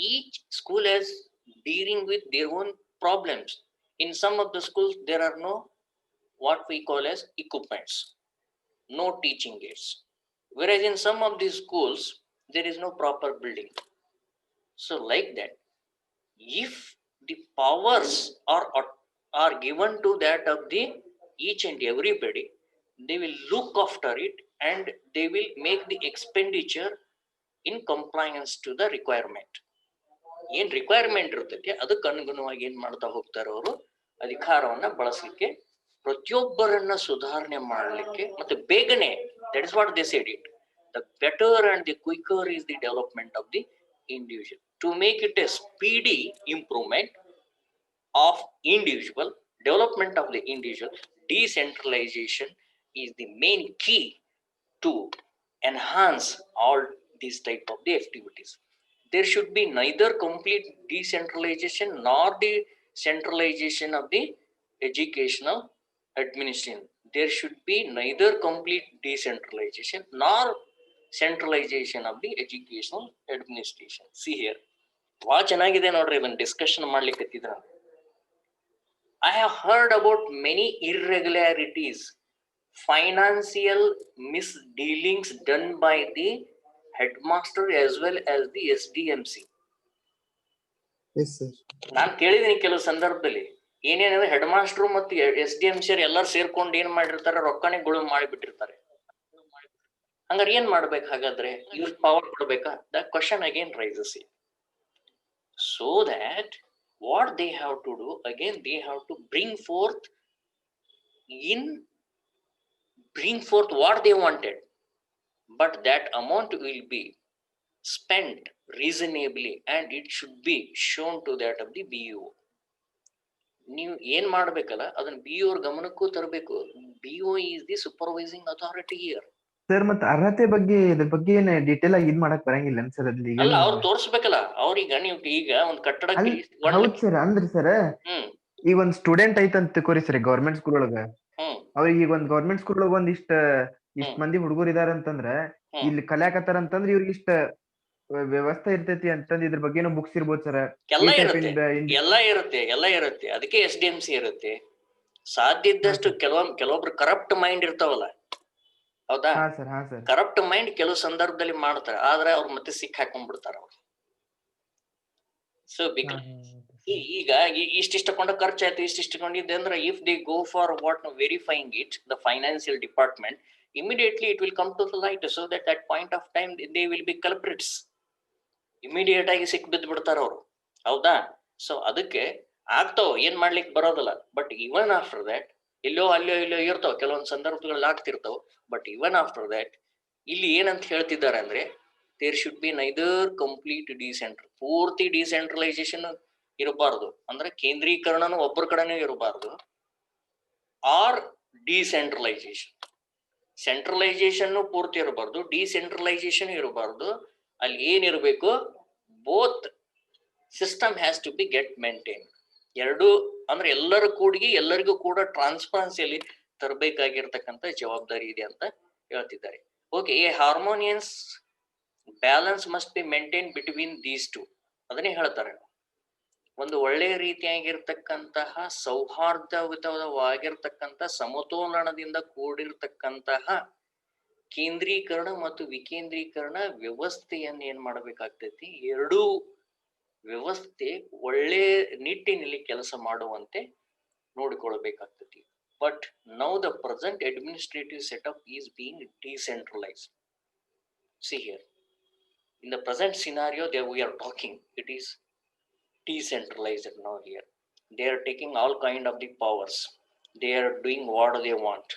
Speaker 1: Each school is dealing with their own problems. In some of the schools there are no what we call as equipments, no teaching aids, whereas in some of these schools there is no proper building. So like that, if the powers are given to that of the each and everybody, they will look after it and they will make the expenditure in compliance to the requirement. ಏನ್ requirement ಇರ್ತೈತಿ ಅದಕ್ಕೆ ಅನುಗುಣವಾಗಿ ಏನ್ ಮಾಡ್ತಾ ಹೋಗ್ತಾರ ಅವರು, ಅಧಿಕಾರವನ್ನ ಬಳಸಲಿಕ್ಕೆ, ಪ್ರತಿಯೊಬ್ಬರನ್ನ ಸುಧಾರಣೆ ಮಾಡಲಿಕ್ಕೆ ಮತ್ತೆ ಬೇಗನೆ. That is what they said it, the better and the quicker is the development of the individual. To make it a speedy improvement of individual, development of the individual, decentralization is the main key to enhance all these type of the activities. There should be neither complete decentralization nor the centralization of the educational administration. There should be neither complete decentralization nor centralization of the educational administration. See here, ಭಾಳ ಚೆನ್ನಾಗಿದೆ ನೋಡ್ರಿ, ಇದನ್ನ discussion ಮಾಡ್ಲಿಕ್ಕೆ. I have heard about many irregularities, financial misdealings done by the headmaster as well as the SDMC.
Speaker 2: Yes, sir.
Speaker 1: ನಾನು ಕೇಳಿದ್ದೀನಿ ಕೆಲವು ಸಂದರ್ಭದಲ್ಲಿ ಏನೇನಂದ್ರೆ head master ಮತ್ತು SDMC ಎಲ್ಲರೂ ಸೇರ್ಕೊಂಡು ಏನ್ ಮಾಡಿರ್ತಾರೆ, ರೊಕ್ಕನೆ ಗುಳು ಮಾಡಿಬಿಟ್ಟಿರ್ತಾರೆ. ಹಂಗಾರೆ ಏನ್ ಮಾಡ್ಬೇಕು ಹಾಗಾದ್ರೆ, ಇವ್ರ ಪವರ್ ಕೊಡ್ಬೇಕಾ? The question again raises it. So that what they have to do, again they have to bring forth what they wanted, but that amount will be spent reasonably and it should be shown to that of the BO. ನೀವು ಏನ್ ಮಾಡ್ಬೇಕಲ್ಲ ಅದನ್ನ BO ಅವ್ರ ಗಮನಕ್ಕೂ ತರಬೇಕು. BO is the supervising authority here.
Speaker 2: Sir ಮತ್ತೆ ಅರ್ಹತೆ ಬಗ್ಗೆ ಇದ್ರ ಬಗ್ಗೆ ಏನ್ ಡೀಟೇಲ್ ಆಗಿ ಇದ್ ಮಾಡಕ್ ಬರಂಗಿಲ್ಲ ಸರ್ ಅದ್ರಲ್ಲಿ?
Speaker 1: ಅಲ್ಲ, ಅವ್ರು ತೋರ್ಸ್ಬೇಕಲ್ಲ. ಅವ್ರೀಗ ನೀವು ಈಗ ಒಂದ್ ಕಟ್ಟಡಕ್ಕೆ
Speaker 2: ಹೌದ್ ಸರ್, ಅಂದ್ರಿ ಸರ್ ಈಗ ಒಂದ್ ಸ್ಟೂಡೆಂಟ್ ಐತಂತ ತಿಳ್ಕೊರಿ ಸರ್ ಗೌರ್ಮೆಂಟ್ ಸ್ಕೂಲ್ ಒಳಗ, ಅವ್ರಿಗೆ ಈಗ ಒಂದ್ ಗೌರ್ಮೆಂಟ್ ಸ್ಕೂಲ್ ಒಳಗ ಒಂದ್ ಇಷ್ಟ ಮಂದಿ ಹುಡುಗರು ಇದಾರ ಅಂತಂದ್ರ ಇಲ್ಲಿ ಕಲ್ಯಾಕತ್ತಾರ ಅಂತಂದ್ರ ಇವ್ರಿಗೆ ಇಷ್ಟ ವ್ಯವಸ್ಥೆ ಇರ್ತೈತಿ ಅಂತಂದ್ ಇದ್ರ ಬಗ್ಗೆ ಬುಕ್ಸ್ ಇರ್ಬೋದು ಸರ್.
Speaker 1: ಎಲ್ಲ ಇರುತ್ತೆ. ಅದಕ್ಕೆ SDMC ಇರುತ್ತೆ. ಸಾಧ್ಯ ಇದ್ದಷ್ಟು ಕೆಲವೊಬ್ರು ಕರಪ್ಟ್ ಮೈಂಡ್ ಇರ್ತಾವಲ್ಲ, ಹೌದಾ? ಕರಪ್ಟ್ ಮೈಂಡ್ ಕೆಲವು ಸಂದರ್ಭದಲ್ಲಿ ಮಾಡ್ತಾರೆ, ಆದ್ರೆ ಅವ್ರು ಮತ್ತೆ ಸಿಕ್ ಹಾಕೊಂಡ್ಬಿಡ್ತಾರ ಅವ್ರು. ಸೊ ಈಗ ಇಷ್ಟಿಷ್ಟಕೊಂಡ ಖರ್ಚಾಯ್ತು, ಇಷ್ಟಿಷ್ಟಕೊಂಡಿದ್ದೆ ಅಂದ್ರೆ if they go for what verifying it, the financial department, immediately it will come to the light, so that at point of time they will be culprits. Immediate ಆಗಿ ಸಿಕ್ ಬಿದ್ದು ಬಿಡ್ತಾರ ಅವ್ರು, ಹೌದಾ? ಸೊ ಅದಕ್ಕೆ ಆಗ್ತಾವ, ಏನ್ ಮಾಡ್ಲಿಕ್ಕೆ ಬರೋದಿಲ್ಲ. ಬಟ್ ಇವನ್ ಆಫ್ಟರ್ ದಟ್ ಇಲ್ಲೋ ಇರ್ತಾವ, ಕೆಲವೊಂದು ಸಂದರ್ಭಗಳಲ್ಲಿ ಆಗ್ತಿರ್ತಾವ. ಬಟ್ ಇವನ್ ಆಫ್ಟರ್ ದಟ್ ಇಲ್ಲಿ ಏನಂತ ಹೇಳ್ತಿದ್ದಾರೆ ಅಂದ್ರೆ, there should be neither complete ಪೂರ್ತಿ ಡಿಸೆಂಟ್ರಲೈಸೇಷನ್ ಇರಬಾರ್ದು, ಅಂದ್ರೆ ಕೇಂದ್ರೀಕರಣನು ಒಬ್ಬರ ಕಡೆನೂ ಇರಬಾರ್ದು, ಆರ್ ಡಿಸೆಂಟ್ರಲೈಸೇಷನ್. ಸೆಂಟ್ರಲೈಸೇಷನ್ ಪೂರ್ತಿ ಇರಬಾರ್ದು, ಡಿಸೆಂಟ್ರಲೈಸೇಷನ್ ಇರಬಾರ್ದು. ಅಲ್ಲಿ ಏನಿರಬೇಕು, both system has to be get maintain. ಎರಡು ಅಂದ್ರೆ ಎಲ್ಲರ ಕೂಡಿಗೆ ಎಲ್ಲರಿಗೂ ಕೂಡ ಟ್ರಾನ್ಸ್ಪರೆನ್ಸಿಯಲ್ಲಿ ತರಬೇಕಾಗಿರ್ತಕ್ಕಂಥ ಜವಾಬ್ದಾರಿ ಇದೆ ಅಂತ ಹೇಳ್ತಿದ್ದಾರೆ. Okay, A harmonious balance must be maintain between these two. ಅದನ್ನೇ ಹೇಳ್ತಾರೆ, ಒಂದು ಒಳ್ಳೆಯ ರೀತಿಯಾಗಿರ್ತಕ್ಕಂತಹ ಸೌಹಾರ್ದಯುತವಾಗಿರ್ತಕ್ಕಂಥ ಸಮತೋಲನದಿಂದ ಕೂಡಿರ್ತಕ್ಕಂತಹ ಕೇಂದ್ರೀಕರಣ ಮತ್ತು ವಿಕೇಂದ್ರೀಕರಣ ವ್ಯವಸ್ಥೆಯನ್ನ ಏನ್ ಮಾಡ್ಬೇಕಾಗ್ತೈತಿ, ಎರಡೂ ವ್ಯವಸ್ಥೆ ಒಳ್ಳೆ ನಿಟ್ಟಿನಲ್ಲಿ ಕೆಲಸ ಮಾಡುವಂತೆ ನೋಡಿಕೊಳ್ಬೇಕಾಗ್ತೈತಿ. But now the present administrative setup is being decentralized. See here, in the present scenario that we are talking, it is decentralized now here. They are taking all kind of the powers. They are doing what they want.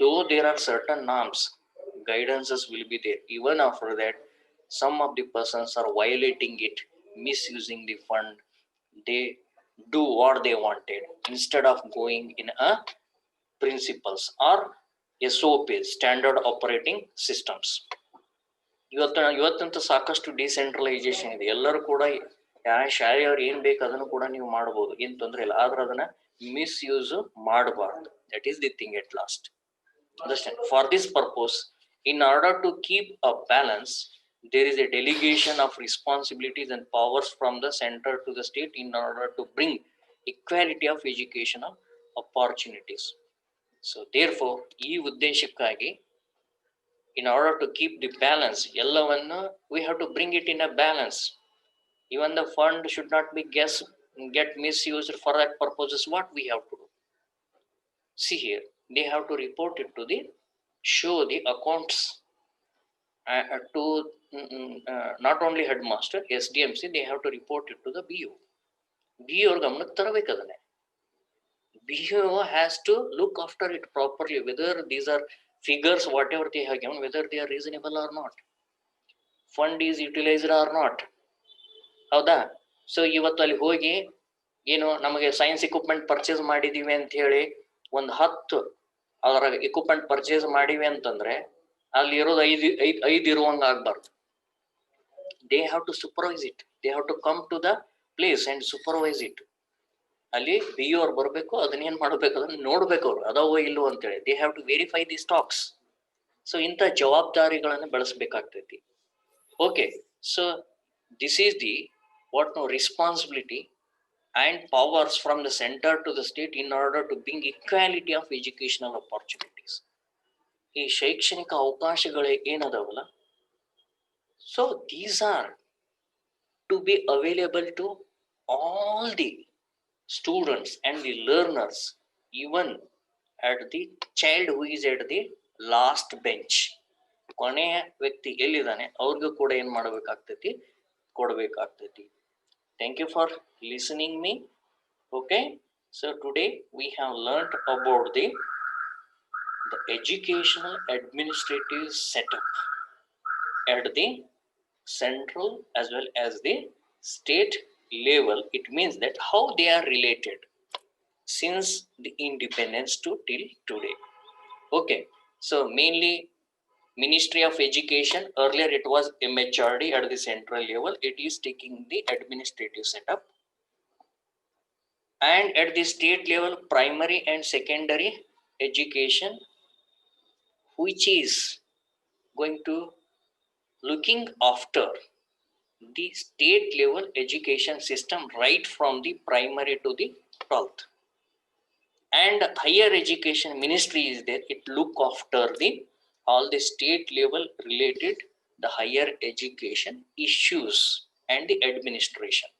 Speaker 1: Though there are certain norms, guidances will be there. Even after that, some of the persons are violating it, misusing the fund. They do what they wanted instead of going in a principles or SOPs, standard operating systems. ಇವತ್ತಂತೂ ಸಾಕಷ್ಟು decentralisation ಇದೆ. ಎಲ್ಲರೂ ಕೂಡ ಶಾಲೆಯವ್ರು ಏನ್ ಬೇಕು ಅದನ್ನು ಕೂಡ ನೀವು ಮಾಡಬಹುದು, ಏನ್ ತೊಂದರೆ ಇಲ್ಲ. ಆದ್ರೆ ಅದನ್ನ ಮಿಸ್ಯೂಸ್ ಮಾಡಬಾರ್ದು. That is the thing at last. Understand? For this purpose, in order to keep a balance, there is a delegation of responsibilities and powers from the center to the state in order to bring equality of educational opportunities. So therefore, ಈ ಉದ್ದೇಶಕ್ಕಾಗಿ, in order to keep the balance, ಎಲ್ಲವನ್ನು we have to bring it in a balance. Even the fund should not be get misused. For that purposes, what we have to do? See here, they have to report it to the show the accounts to not only headmaster, SDMC, they have to report it to the BO. BO ಗಮನಕ್ಕೆ ತರಬೇಕು ಅದನ್ನೇ. BO has to look after it properly, whether these are figures, whatever they have given, whether they are reasonable or not, fund is utilized or not. ಹೌದಾ? So ಇವತ್ತು ಅಲ್ಲಿ ಹೋಗಿ ಏನು ನಮಗೆ science equipment purchase ಮಾಡಿದೀವಿ ಅಂತ ಹೇಳಿ ಒಂದು 10 ಅದರ ಇಕ್ವಿಪ್ಮೆಂಟ್ ಪರ್ಚೇಸ್ ಮಾಡಿವಿ ಅಂತಂದ್ರೆ ಅಲ್ಲಿ ಇರೋದು ಐದು ಇರುವಂಗ ಆಗ್ಬಾರ್ದು. They have to supervise it. They have to come to the place and supervise it. ಅಲ್ಲಿ ಬಿ ಅವ್ರು ಬರಬೇಕು, ಅದನ್ನ ಏನ್ ಮಾಡಬೇಕು, ಅದನ್ನ ನೋಡ್ಬೇಕು ಅವ್ರು ಅದಾವೋ ಇಲ್ಲೋ ಅಂತೇಳಿ. They have to verify the stocks. So ಇಂಥ ಜವಾಬ್ದಾರಿಗಳನ್ನ ಬೆಳೆಸ್ಬೇಕಾಗ್ತೈತಿ. Okay, so this is the responsibility and powers from the center to the state in order to bring equality of educational opportunities. ಈ ಶೈಕ್ಷಣಿಕ ಅವಕಾಶಗಳು ಏನದಾವಲ್ಲ, so these are to be available to all the students and the learners, even at the child who is at the last bench. ಕೊನೆಯ ವ್ಯಕ್ತಿ ಎಲ್ಲಿದ್ದಾನೆ ಅವ್ರಿಗೂ ಕೂಡ ಏನ್ ಮಾಡಬೇಕಾಗ್ತೈತಿ, ಕೊಡಬೇಕಾಗ್ತೈತಿ. Thank you for listening me. Okay, so today we have learnt about the educational administrative setup at the central as well as the state level. It means that how they are related since the independence to till today. Okay, so mainly Ministry of Education, earlier it was MHRD at the central level. It is taking the administrative setup. And at the state level, primary and secondary education, which is going to looking after the state level education system right from the primary to the 12th. And higher education ministry is there. It look after the all the state level related the higher education issues and the administration.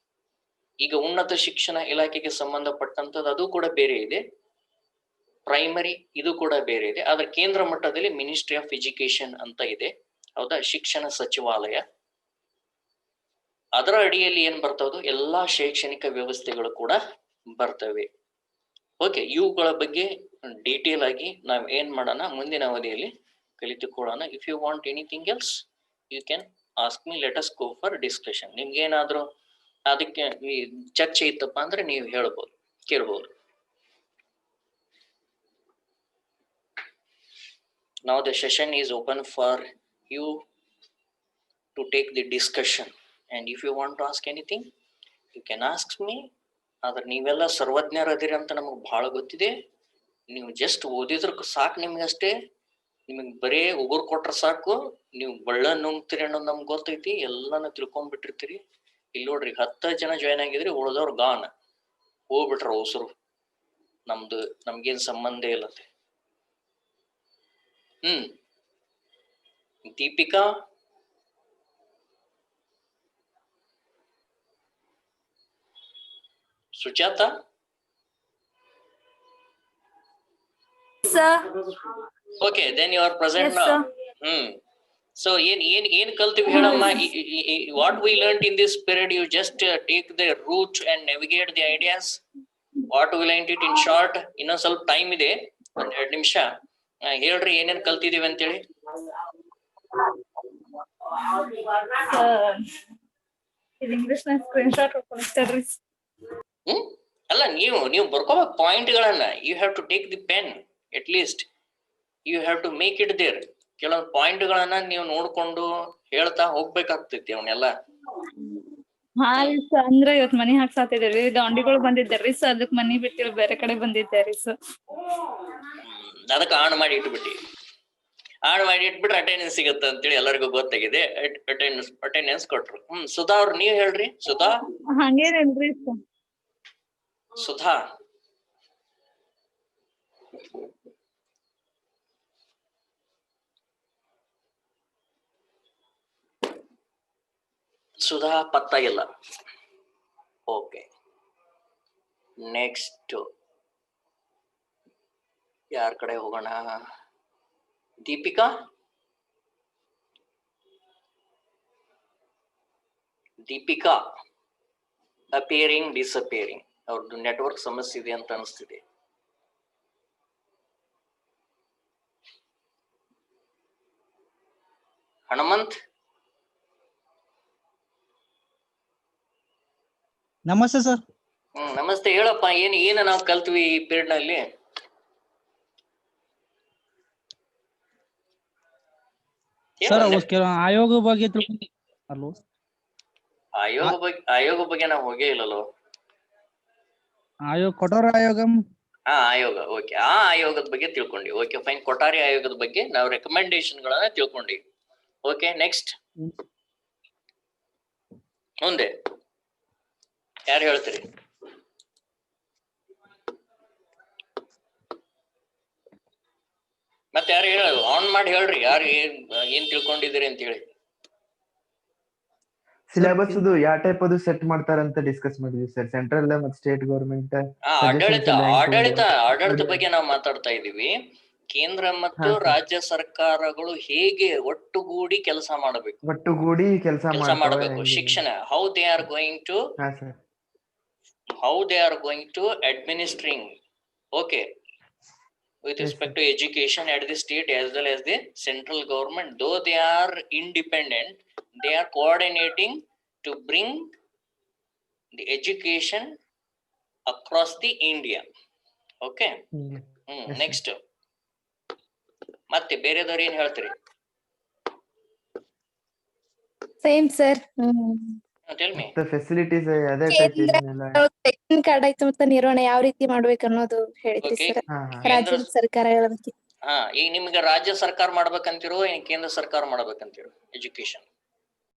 Speaker 1: ಈಗ ಉನ್ನತ ಶಿಕ್ಷಣ ಇಲಾಖೆಗೆ ಸಂಬಂಧಪಟ್ಟಂತದ್ದು ಅದು ಕೂಡ ಬೇರೆ ಇದೆ, primary ಇದು ಕೂಡ ಬೇರೆ ಇದೆ. ಆದ್ರೆ ಕೇಂದ್ರ ಮಟ್ಟದಲ್ಲಿ ಮಿನಿಸ್ಟ್ರಿ ಆಫ್ ಎಜುಕೇಶನ್ ಅಂತ ಇದೆ, ಹೌದಾ, ಶಿಕ್ಷಣ ಸಚಿವಾಲಯ. ಅದರ ಅಡಿಯಲ್ಲಿ ಏನ್ ಬರ್ತದೋ ಎಲ್ಲಾ ಶೈಕ್ಷಣಿಕ ವ್ಯವಸ್ಥೆಗಳು ಕೂಡ ಬರ್ತವೆ. ಓಕೆ, ಇವುಗಳ ಬಗ್ಗೆ ಡೀಟೇಲ್ ಆಗಿ ನಾವ್ ಏನ್ ಮಾಡೋಣ, ಮುಂದಿನ ಅವಧಿಯಲ್ಲಿ ಕಲಿತುಕೊಳ್ಳೋಣ. If you want anything else you can ask me. Let us go for discussion. ನಿಮ್ಗೆ ಏನಾದ್ರು ಅದಕ್ಕೆ ಚರ್ಚೆ ಇತ್ತಪ್ಪ ಅಂದ್ರೆ ನೀವು ಹೇಳ್ಬೋದು, ಕೇಳ್ಬೋದು. Now the session is open for you to take the discussion, and if you want to ask anything you can ask me. ಆದ್ರೆ ನೀವೆಲ್ಲ ಸರ್ವಜ್ಞರದಿರಿ ಅಂತ ನಮಗೆ ಬಹಳ ಗೊತ್ತಿದೆ. ನೀವು ಜಸ್ಟ್ ಓದಿದ್ರ ಸಾಕು, ನಿಮ್ಗಷ್ಟೇ, ನಿಮಗೆ ಬರೇ ಉಗುರು ಕೊಟ್ರ ಸಾಕು, ನೀವು ಬಳ್ಳ ನುಂಗ್ತೀರಿ ಅನ್ನೋದು ನಮ್ಗೆ ಗೊತ್ತೈತಿ, ಎಲ್ಲಾನು ತಿಳ್ಕೊಂಡ್ಬಿಟ್ಟಿರ್ತೀರಿ. ಇಲ್ಲಿ ನೋಡ್ರಿ 10 ಜನ ಜಾಯ್ನ್ ಆಗಿದ್ರಿ, ಉಳ್ದವ್ರು ಗಾನ ಹೋಗ್ಬಿಟ್ರ ಹೊಸರು, ನಮ್ಗೇನ್ ಸಂಬಂಧ ಇಲ್ಲತ್ತೆ. Deepika, Sujata,
Speaker 3: sir.
Speaker 1: Okay, then you are present
Speaker 3: Yes,
Speaker 1: now.
Speaker 3: sir.
Speaker 1: So ಏನ್ ಕಲ್ತೀವಿ ಹೇಳಮ್ಮ? What we learned in this period, you just take the route and navigate the ideas. What we learned it in short. ಇನ್ನೊಂದ್ ಸ್ವಲ್ಪ time ಇದೆ, 1-2 ನಿಮಿಷ. ಹೇಳ್ರಿ ಏನೇನ್ ಕಲ್ತಿದೀವಿ ಅಂತೇಳಿ.
Speaker 3: English ನ ಸ್ಕ್ರೀನ್ ಶಾಟ್ ಹಾಕೊಂಡಿರ್ತಾರ್ರಿ.
Speaker 1: ಅಲ್ಲ, ನೀವು ಬರ್ಕೋಬೇಕು ಪಾಯಿಂಟ್ ಗಳನ್ನ. You have to take the pen, at least you have to make it there. ಕೆಲವೊಂದು ಪಾಯಿಂಟ್ ಗಳನ್ನ ನೀವು ನೋಡ್ಕೊಂಡು ಹೇಳ್ತಾ ಹೋಗ್ಬೇಕಾಗ್ತೈತಿ ಅವನ್ನೆಲ್ಲ.
Speaker 3: ಹಾ ರೀ ಸರ್, ಅಂದ್ರೆ ಇವತ್ ಮನಿ ಹಾಕ್ಸಾತಿದೇವ್ರಿ, ದಾಂಡಿಗಳು ಬಂದಿದ್ದಾರ್ರಿ ಸರ್, ಅದಕ್ ಮನಿ ಬಿಟ್ಟಿಲ್ ಬೇರೆ ಕಡೆ ಬಂದಿದ್ದಾರಿ ಸರ್.
Speaker 1: ಅದಕ್ಕೆ ಆನ್ ಮಾಡಿ ಇಟ್ಬಿಟ್ಟಿ. ಆನ್ ಮಾಡಿ ಇಟ್ಬಿಟ್ರೆ ಅಟೆಂಡೆನ್ಸ್ ಸಿಗತ್ತೆ ಅಂತೇಳಿ ಎಲ್ಲರಿಗೂ ಗೊತ್ತಾಗಿದೆ. ಅಟೆಂಡೆನ್ಸ್ ಕೊಟ್ರು. ಸುಧಾ ಅವ್ರು ನೀವ್ ಹೇಳ್ರಿ. ಸುಧಾ.
Speaker 3: ಹಂಗೇನಿಲ್ರಿ ಸರ್.
Speaker 1: ಸುಧಾ. ಸುಧಾ ಪತ್ತಾಗಿಲ್ಲ. ಓಕೆ, ನೆಕ್ಸ್ಟ್ ಯಾರ ಕಡೆ ಹೋಗೋಣ? ದೀಪಿಕಾ. Deepika appearing, disappearing. ಅವ್ರದ್ದು ನೆಟ್ವರ್ಕ್ ಸಮಸ್ಯೆ ಇದೆ ಅಂತ ಅನಿಸ್ತಿದೆ. ಹನುಮಂತ್.
Speaker 4: ನಮಸ್ತೆ ಸರ್.
Speaker 1: ನಮಸ್ತೆ. ಹೇಳಪ್ಪ, ಏನ ನಾವು ಕಲ್ತ್ವಿ ಈ ಪೀರಿಯಡ್ ನಲ್ಲಿ?
Speaker 4: ಸರ್ ಆಯೋಗ ಬಗ್ಗೆ ತಿಳ್ಕೊಂಡಿ ಅಲ್ವ?
Speaker 1: ಆಯೋಗ ಬಗ್ಗೆ ನಾವು ಹೋಗೇ ಇಲ್ಲಲ್ಲೋ.
Speaker 4: ಆಯೋಗ, ಕೊಠಾರ ಆಯೋಗ.
Speaker 1: ಆಯೋಗ. ಓಕೆ, ಆ ಆಯೋಗದ ಬಗ್ಗೆ ತಿಳ್ಕೊಂಡಿ. Okay fine. ಕೊಠಾರಿ ಆಯೋಗದ ಬಗ್ಗೆ ನಾವು ರೆಕಮೆಂಡೇಶನ್ ಗಳನ್ನ ತಿಳ್ಕೊಂಡಿ. ಓಕೆ, ನೆಕ್ಸ್ಟ್ ಮುಂದೆ ಯಾರು ಹೇಳ್ತೀರಿ? ಮತ್ತೆ ಯಾರು ಹೇಳೋದು? ಆನ್ ಮಾಡಿ ಹೇಳ್ರಿ, ಯಾರು ಏನ್ ತಿಳ್ಕೊಂಡಿದ್ದೀರಿ ಅಂತ ಹೇಳಿ.
Speaker 2: ಸಿಲೆಬಸ್ ಯಾವ ಟೈಪ್ ಅದು ಸೆಟ್ ಮಾಡ್ತಾರಂತ ಡಿಸ್ಕಸ್ ಮಾಡಿದ್ವಿ ಸರ್. ಸೆಂಟ್ರಲ್ ಮತ್ತು ಸ್ಟೇಟ್ ಗವರ್ಮೆಂಟ್
Speaker 1: ಆಡಳಿತ ಬಗ್ಗೆ ನಾವು ಮಾತಾಡ್ತಾ ಇದೀವಿ. ಕೇಂದ್ರ ಮತ್ತು ರಾಜ್ಯ ಸರ್ಕಾರಗಳು ಹೇಗೆ ಒಟ್ಟುಗೂಡಿ ಕೆಲಸ ಮಾಡಬೇಕು,
Speaker 2: ಕೆಲಸ
Speaker 1: ಮಾಡಬೇಕು. ಶಿಕ್ಷಣ, how they are going to administering, okay, with respect to education at the state as well as the central government. Though they are independent, they are coordinating to bring the education across the India. Okay. Next. ಮತ್ತೆ ಬೇರೆದವ್ರು ಏನ್ ಹೇಳ್ತೀರಿ?
Speaker 5: Same sir.
Speaker 1: Tell me.
Speaker 2: The facilities ಅದೇ type ಏನಿಲ್ಲ.
Speaker 5: Card ಆಯ್ತು, ಮತ್ತೆ ನಿರ್ವಹಣೆ ಯಾವ ರೀತಿ ಮಾಡ್ಬೇಕು ಅನ್ನೋದು ಹೇಳಿದ್ರಿ ಸರ್. ರಾಜ್ಯ ಸರ್ಕಾರಗಳ ಬಗ್ಗೆ.
Speaker 1: ಈಗ ನಿಮ್ಗೆ ರಾಜ್ಯ ಸರ್ಕಾರ ಮಾಡ್ಬೇಕಂತಿರೋ ಏನ್ ಕೇಂದ್ರ ಸರ್ಕಾರ ಮಾಡ್ಬೇಕಂತಿರೋ ಎಜುಕೇಶನ್?